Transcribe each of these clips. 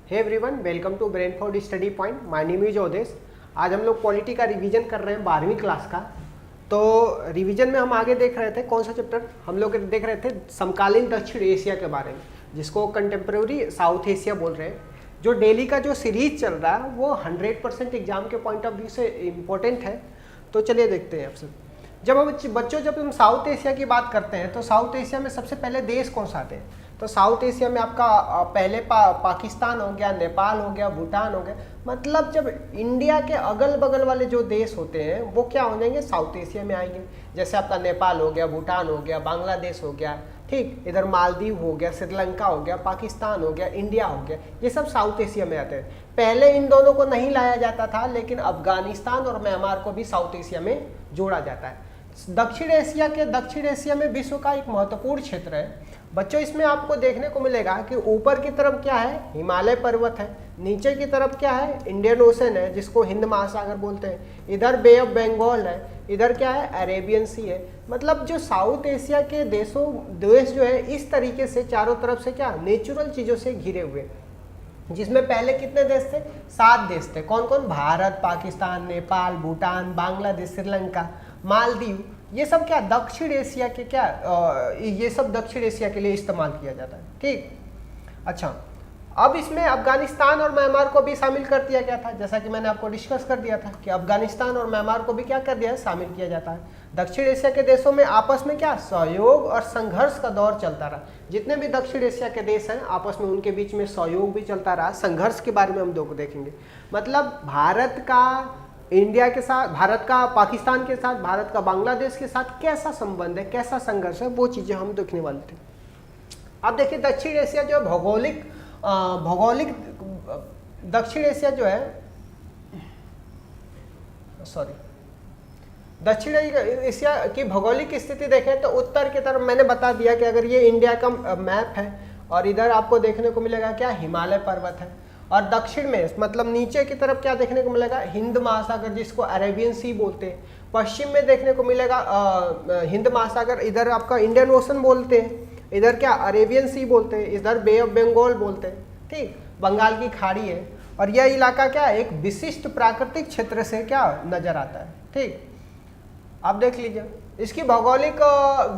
Hey everyone, welcome to Brainford study point. My name is Odesh. आज हम लोग polity का रिवीजन कर रहे हैं 12वीं क्लास का। तो रिवीजन में हम आगे देख रहे थे कौन सा चैप्टर, हम लोग देख रहे थे समकालीन दक्षिण एशिया के बारे में, जिसको कंटेम्प्रेरी साउथ एशिया बोल रहे हैं। जो डेली का जो सीरीज चल रहा है वो 100% एग्जाम के पॉइंट ऑफ व्यू से इम्पोर्टेंट है। तो चलिए देखते हैं आपसे। जब हम साउथ एशिया की बात करते हैं तो साउथ एशिया में सबसे पहले देश कौन सा आते हैं? तो साउथ एशिया में आपका पहले पाकिस्तान हो गया, नेपाल हो गया, भूटान हो गया। मतलब जब इंडिया के अगल बगल वाले जो देश होते हैं वो क्या हो जाएंगे, साउथ एशिया में आएंगे। जैसे आपका नेपाल हो गया, भूटान हो गया, बांग्लादेश हो गया, ठीक, इधर मालदीव हो गया, श्रीलंका हो गया, पाकिस्तान हो गया, इंडिया हो गया, ये सब साउथ एशिया में आते हैं। पहले इन दोनों को नहीं लाया जाता था, लेकिन अफगानिस्तान और म्यांमार को भी साउथ एशिया में जोड़ा जाता है। दक्षिण एशिया में विश्व का एक महत्वपूर्ण क्षेत्र है बच्चों। इसमें आपको देखने को मिलेगा कि ऊपर की तरफ क्या है, हिमालय पर्वत है, नीचे की तरफ क्या है, इंडियन ओशन है जिसको हिंद महासागर बोलते हैं, इधर बे ऑफ बंगाल है, इधर क्या है, अरेबियन सी है। मतलब जो साउथ एशिया के देश जो है इस तरीके से चारों तरफ से क्या नेचुरल चीज़ों से घिरे हुए, जिसमें पहले कितने देश थे, 7 देश थे। कौन कौन? भारत, पाकिस्तान, नेपाल, भूटान, बांग्लादेश, श्रीलंका, मालदीव। ये सब क्या दक्षिण एशिया के ये सब दक्षिण एशिया के लिए इस्तेमाल किया जाता है, ठीक। अच्छा, अब इसमें अफगानिस्तान और म्यांमार को भी शामिल कर दिया गया था, जैसा कि मैंने आपको डिस्कस कर दिया था कि अफगानिस्तान और म्यांमार को भी क्या कर दिया है, शामिल किया जाता है। दक्षिण एशिया के देशों में आपस में क्या सहयोग और संघर्ष का दौर चलता रहा। जितने भी दक्षिण एशिया के देश हैं आपस में उनके बीच में सहयोग भी चलता रहा। संघर्ष के बारे में हम देखेंगे। मतलब भारत का इंडिया के साथ, भारत का पाकिस्तान के साथ, भारत का बांग्लादेश के साथ कैसा संबंध है, कैसा संघर्ष है, वो चीज़ें हम देखने वाले थे। अब देखिए दक्षिण एशिया जो भौगोलिक दक्षिण एशिया जो है, दक्षिण एशिया की भौगोलिक स्थिति देखें तो उत्तर की तरफ मैंने बता दिया कि अगर ये इंडिया का मैप है और इधर आपको देखने को मिलेगा क्या, हिमालय पर्वत है। और दक्षिण में मतलब नीचे की तरफ क्या देखने को मिलेगा, हिंद महासागर जिसको अरेबियन सी बोलते हैं। पश्चिम में देखने को मिलेगा हिंद महासागर, इधर आपका इंडियन ओशन बोलते हैं, इधर क्या अरेबियन सी बोलते हैं, इधर बे ऑफ बंगाल बोलते हैं, ठीक, बंगाल की खाड़ी है। और यह इलाका क्या एक विशिष्ट प्राकृतिक क्षेत्र से क्या नजर आता है, ठीक। आप देख लीजिए इसकी भौगोलिक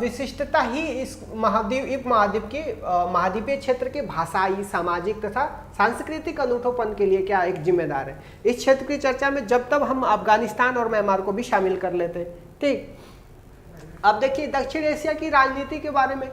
विशिष्टता ही इस महाद्वीपीय क्षेत्र के भाषाई, सामाजिक तथा सांस्कृतिक अनूठोपन के लिए क्या एक जिम्मेदार है। इस क्षेत्र की चर्चा में जब तब हम अफगानिस्तान और म्यांमार को भी शामिल कर लेते हैं, ठीक। अब देखिए दक्षिण एशिया की राजनीति के बारे में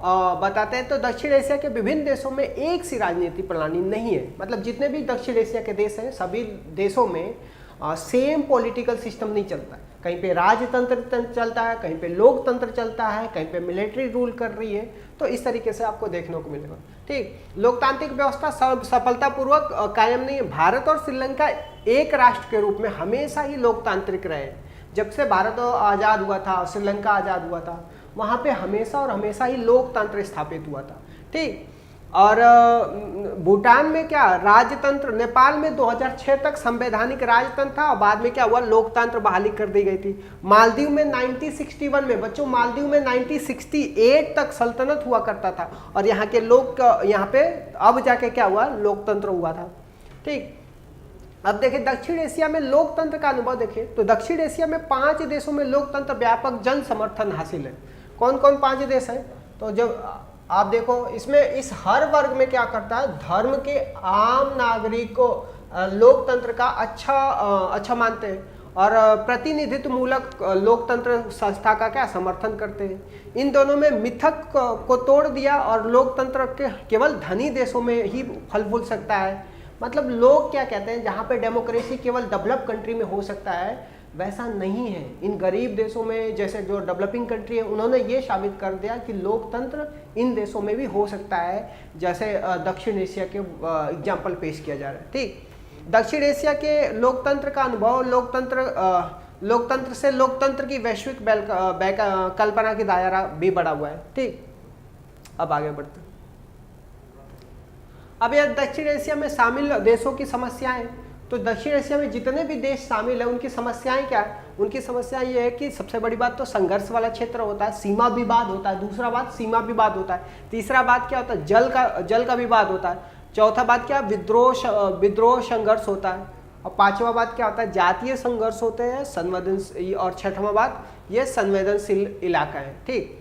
बताते हैं। तो दक्षिण एशिया के विभिन्न देशों में एक सी राजनीति प्रणाली नहीं है। मतलब जितने भी दक्षिण एशिया के देश हैं सभी देशों में सेम पॉलिटिकल सिस्टम नहीं चलता है। कहीं पे राजतंत्र चलता है, कहीं पे लोकतंत्र चलता है, कहीं पे मिलिट्री रूल कर रही है। तो इस तरीके से आपको देखने को मिलेगा, ठीक। लोकतांत्रिक व्यवस्था सफलतापूर्वक कायम नहीं है। भारत और श्रीलंका एक राष्ट्र के रूप में हमेशा ही लोकतांत्रिक रहे। जब से भारत आज़ाद हुआ था, श्रीलंका आज़ाद हुआ था, वहाँ पे हमेशा और हमेशा ही लोकतंत्र स्थापित हुआ था, ठीक। और भूटान में क्या राजतंत्र, नेपाल में 2006 तक संवैधानिक राजतंत्र था और बाद में क्या हुआ, लोकतंत्र बहाली कर दी गई थी। मालदीव में 1961 में बच्चों, मालदीव में 1968 तक सल्तनत हुआ करता था और यहाँ के लोग यहाँ पे अब जाके क्या हुआ, लोकतंत्र हुआ था, ठीक। अब देखिए दक्षिण एशिया में लोकतंत्र का अनुभव देखिए तो दक्षिण एशिया में 5 देशों में लोकतंत्र व्यापक जन समर्थन हासिल है। कौन कौन 5 देश हैं? तो जब आप देखो इसमें इस हर वर्ग में क्या करता है, धर्म के आम नागरिक को लोकतंत्र का अच्छा मानते हैं और प्रतिनिधित्व मूलक लोकतंत्र संस्था का क्या समर्थन करते हैं। इन दोनों में मिथक को तोड़ दिया और लोकतंत्र के केवल धनी देशों में ही फल फूल सकता है। मतलब लोग क्या कहते हैं, जहाँ पे डेमोक्रेसी केवल डेवलप कंट्री में हो सकता है वैसा नहीं है। इन गरीब देशों में, जैसे जो डेवलपिंग कंट्री है, उन्होंने ये साबित कर दिया कि लोकतंत्र इन देशों में भी हो सकता है, जैसे दक्षिण एशिया के एग्जाम्पल पेश किया जा रहा है, ठीक। दक्षिण एशिया के लोकतंत्र का अनुभव लोकतंत्र से लोकतंत्र की वैश्विक कल्पना की दायरा भी बढ़ा हुआ है, ठीक। अब आगे बढ़ते हैं। अब यह दक्षिण एशिया में शामिल देशों की समस्याएं, तो दक्षिण एशिया में जितने भी देश शामिल है उनकी समस्याएं क्या है, उनकी समस्या ये है कि सबसे बड़ी बात तो संघर्ष वाला क्षेत्र होता है, सीमा विवाद होता है। दूसरा बात सीमा विवाद होता है। तीसरा बात क्या होता है, जल का विवाद होता है। चौथा बात क्या, विद्रोह संघर्ष होता है। और पांचवा बात क्या होता है, जातीय संघर्ष होते हैं, संवेदनशील। और छठवां बात, ये संवेदनशील इलाका है। ठीक,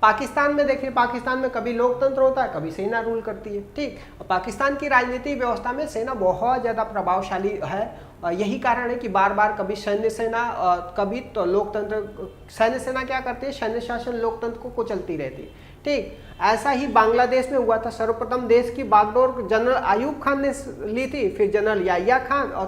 पाकिस्तान में देखिए, पाकिस्तान में कभी लोकतंत्र होता है, कभी सेना रूल करती है। ठीक, और पाकिस्तान की राजनीतिक व्यवस्था में सेना बहुत ज़्यादा प्रभावशाली है। यही कारण है कि बार बार कभी सैन्य सेना, कभी तो लोकतंत्र। सैन्य सेना क्या करती है, सैन्य शासन लोकतंत्र को कुचलती रहती है। ठीक, ऐसा ही बांग्लादेश में हुआ था। सर्वप्रथम देश की बागडोर जनरल आयूब खान ने ली थी, फिर जनरल याहिया खान, और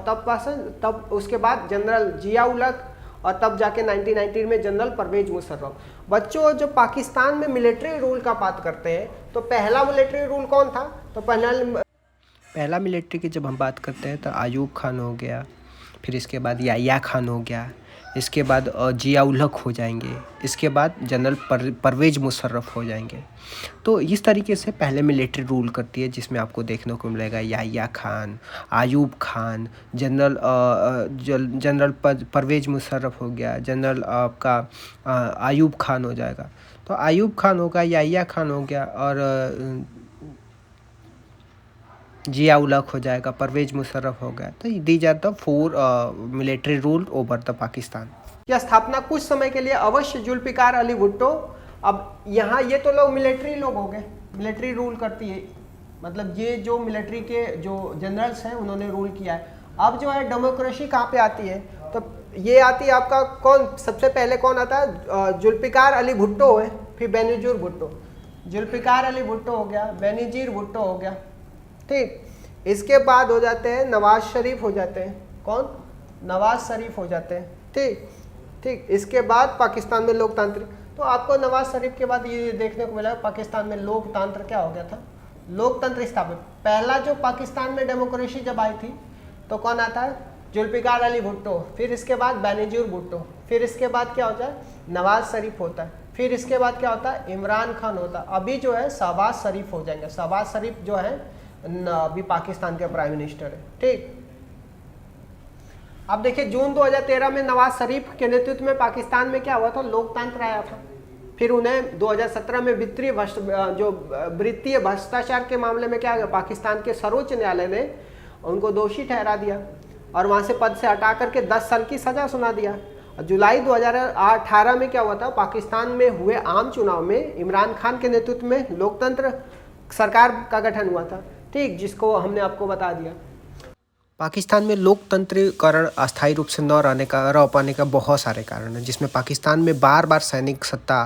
तब उसके बाद जनरल जिया-उल-हक, और तब जाके 1990 में जनरल परवेज मुशर्रफ। बच्चों, जो पाकिस्तान में मिलिट्री रूल का बात करते हैं तो पहला मिलिट्री रूल कौन था, तो पहला मिलिट्री की जब हम बात करते हैं तो आयूब खान हो गया, फिर इसके बाद याहिया खान हो गया, इसके बाद जिया-उल-हक हो जाएंगे, इसके बाद जनरल परवेज मुशर्रफ हो जाएंगे। तो इस तरीके से पहले मिलिट्री रूल करती है, जिसमें आपको देखने को मिलेगा याहिया खान, आयूब खान, जनरल परवेज मुशर्रफ हो गया, जनरल आपका आयूब खान हो जाएगा। तो आयूब खान होगा, याहिया खान हो गया, और जिया-उल-हक हो जाएगा, परवेज मुशर्रफ हो गया। तो these are the 4 military rule over the Pakistan. यह स्थापना कुछ समय के लिए अवश्य जुल्फिकार अली भुट्टो। अब यहाँ ये तो लोग मिलिट्री लोग हो गए, मिलिट्री रूल करती है, मतलब ये जो मिलिट्री के जो जनरल्स हैं उन्होंने रूल किया है। अब जो है डेमोक्रेसी कहाँ पे आती है, तो ये आती है आपका कौन, सबसे पहले कौन आता है, जुल्फिकार अली भुट्टो है, फिर बेनजीर भुट्टो। जुल्फिकार अली भुट्टो हो गया, बेनजीर भुट्टो हो गया। ठीक, इसके बाद हो जाते हैं नवाज शरीफ हो जाते हैं, कौन, नवाज शरीफ हो जाते हैं। ठीक ठीक, इसके बाद पाकिस्तान में लोकतांत्रिक। तो आपको नवाज शरीफ के बाद ये देखने को मिला पाकिस्तान में लोकतंत्र क्या हो गया था, लोकतंत्र स्थापित। पहला जो पाकिस्तान में डेमोक्रेसी जब आई थी तो कौन आता है, जुल्फिकार अली भुट्टो, फिर इसके बाद बेनजीर भुट्टो, फिर इसके बाद क्या होता है, नवाज शरीफ होता है, फिर इसके बाद क्या होता है, इमरान खान होता है। अभी जो है शहबाज शरीफ हो जाएंगे। शहबाज शरीफ जो है अभी पाकिस्तान के प्राइम मिनिस्टर है। ठीक, अब देखिए जून 2013 में नवाज शरीफ के नेतृत्व में पाकिस्तान में क्या हुआ था, लोकतंत्र आया था। फिर उन्हें 2017 में वित्तीय भ्रष्टाचार के मामले में क्या हुआ, पाकिस्तान के सर्वोच्च न्यायालय ने उनको दोषी ठहरा दिया और वहां से पद से हटा करके 10 साल की सजा सुना दिया। जुलाई 2018 में क्या हुआ था, पाकिस्तान में हुए आम चुनाव में इमरान खान के नेतृत्व में लोकतंत्र सरकार का गठन हुआ था। ठीक, जिसको हमने आपको बता दिया। पाकिस्तान में लोकतंत्रीकरण अस्थायी रूप से न रह पाने का बहुत सारे कारण हैं, जिसमें पाकिस्तान में बार बार सैनिक सत्ता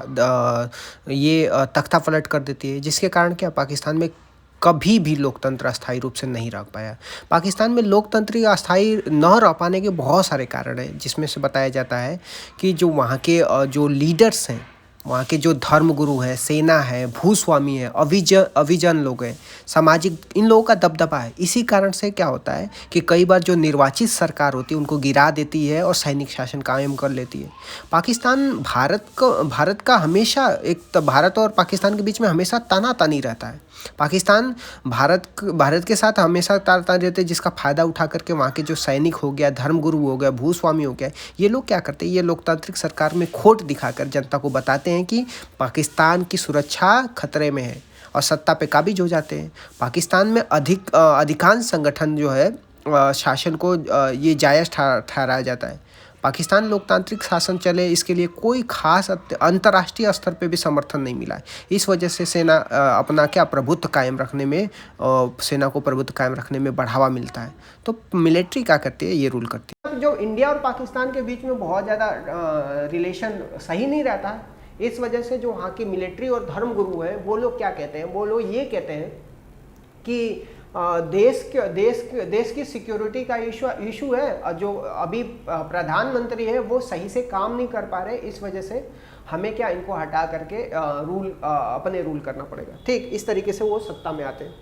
तख्ता पलट कर देती है, जिसके कारण क्या पाकिस्तान में कभी भी लोकतंत्र अस्थायी रूप से नहीं रह पाया। पाकिस्तान में लोकतंत्र अस्थायी न रह पाने के बहुत सारे कारण हैं, जिसमें से बताया जाता है कि जो वहाँ के जो लीडर्स हैं, वहाँ के जो धर्मगुरु है, सेना है, भूस्वामी है, अभिजन लोग हैं, सामाजिक, इन लोगों का दबदबा है। इसी कारण से क्या होता है कि कई बार जो निर्वाचित सरकार होती है उनको गिरा देती है और सैनिक शासन कायम कर लेती है। पाकिस्तान भारत का हमेशा भारत और पाकिस्तान के बीच में हमेशा तानातानी रहता है। पाकिस्तान भारत के साथ हमेशा तानातानी रहते हैं, जिसका फ़ायदा उठा करके वहाँ के जो सैनिक हो गया, धर्मगुरु हो गया, भूस्वामी हो गया, ये लोग क्या करते हैं, ये लोकतांत्रिक सरकार में खोट दिखाकर जनता को बताते हैं कि पाकिस्तान की सुरक्षा खतरे में है और सत्ता पे काबिज हो जाते हैं। पाकिस्तान में अधिकांश संगठन जो है शासन को ये जायज़ ठहराया जाता है। पाकिस्तान लोकतांत्रिक शासन चले, इसके लिए कोई खास अंतर्राष्ट्रीय स्तर पे भी समर्थन नहीं मिला है। इस वजह से सेना अपना प्रभुत्व कायम रखने में, सेना को प्रभुत्व कायम रखने में बढ़ावा मिलता है। तो मिलिट्री क्या करती है, ये रूल करती है। जो इंडिया और पाकिस्तान के बीच में बहुत ज़्यादा रिलेशन सही नहीं रहता है, इस वजह से जो वहाँ की मिलिट्री और धर्मगुरु हैं वो लोग क्या कहते हैं, वो लोग ये कहते हैं कि देश की सिक्योरिटी का इशू है और जो अभी प्रधानमंत्री है वो सही से काम नहीं कर पा रहे, इस वजह से हमें इनको हटा करके अपने रूल करना पड़ेगा। ठीक, इस तरीके से वो सत्ता में आते हैं।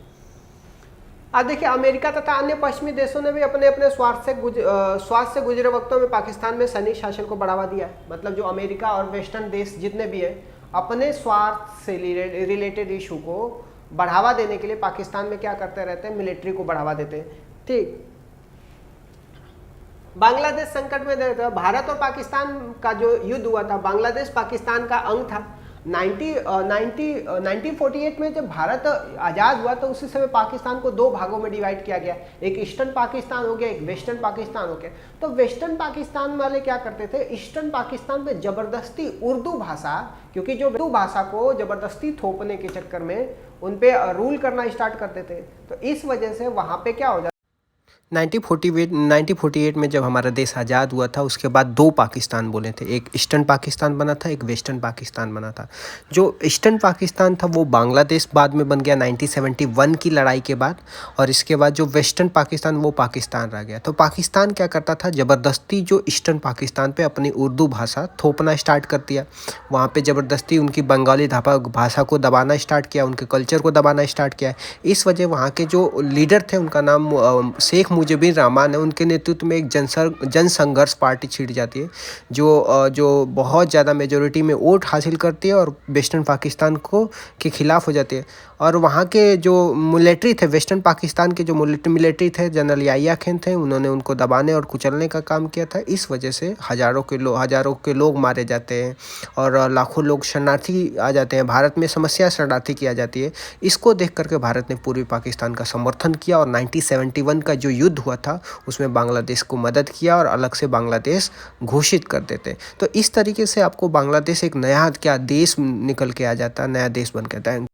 अब देखिए अमेरिका तथा अन्य पश्चिमी देशों ने भी अपने अपने स्वार्थ से गुजरे वक्तों में पाकिस्तान में सैनिक शासन को बढ़ावा दिया है। मतलब जो अमेरिका और वेस्टर्न देश जितने भी है, अपने स्वार्थ से रिलेटेड इशू को बढ़ावा देने के लिए पाकिस्तान में क्या करते रहते हैं, मिलिट्री को बढ़ावा देते हैं। ठीक, बांग्लादेश संकट में देखते हैं, भारत और पाकिस्तान का जो युद्ध हुआ था, बांग्लादेश पाकिस्तान का अंग था। 1948 में जब भारत आज़ाद हुआ तो उसी समय पाकिस्तान को दो भागों में डिवाइड किया गया। एक ईस्टर्न पाकिस्तान हो गया, एक वेस्टर्न पाकिस्तान हो गया। तो वेस्टर्न पाकिस्तान वाले क्या करते थे, ईस्टर्न पाकिस्तान में ज़बरदस्ती उर्दू भाषा, क्योंकि जो उर्दू भाषा को ज़बरदस्ती थोपने के चक्कर में उन पे रूल करना स्टार्ट करते थे। तो इस वजह से वहाँ पे क्या हो जाता, 1948 में जब हमारा देश आज़ाद हुआ था उसके बाद दो पाकिस्तान बोले थे, एक ईस्टर्न पाकिस्तान बना था, एक वेस्टर्न पाकिस्तान बना था। जो ईस्टर्न पाकिस्तान था वो बांग्लादेश बाद में बन गया 1971 की लड़ाई के बाद, और इसके बाद जो वेस्टर्न पाकिस्तान वो पाकिस्तान रह गया। तो पाकिस्तान क्या करता था, ज़बरदस्ती जो ईस्टर्न पाकिस्तान पे अपनी उर्दू भाषा थोपना स्टार्ट कर दिया। वहाँ पे ज़बरदस्ती उनकी बंगाली भाषा को दबाना स्टार्ट किया, उनके कल्चर को दबाना स्टार्ट किया। इस वजह वहाँ के जो लीडर थे उनका नाम शेख मुजीबुर रहमान है, उनके नेतृत्व में एक जनसंघर्ष पार्टी छिड़ जाती है जो बहुत ज़्यादा मेजोरिटी में वोट हासिल करती है और वेस्टर्न पाकिस्तान को के खिलाफ हो जाती है। और वहाँ के जो मिलिट्री थे, वेस्टर्न पाकिस्तान के जो मिलिट्री थे, जनरल याहिया खान थे, उन्होंने उनको दबाने और कुचलने का काम किया था। इस वजह से हज़ारों के लोग मारे जाते हैं और लाखों लोग शरणार्थी आ जाते हैं। भारत में समस्या शरणार्थी की आ जाती है। इसको देख करके भारत ने पूर्वी पाकिस्तान का समर्थन किया और 1971 का जो युद्ध हुआ था उसमें बांग्लादेश को मदद किया और अलग से बांग्लादेश घोषित कर देते। तो इस तरीके से आपको बांग्लादेश एक नया क्या देश निकल के आ जाता है, नया देश बन के आता है।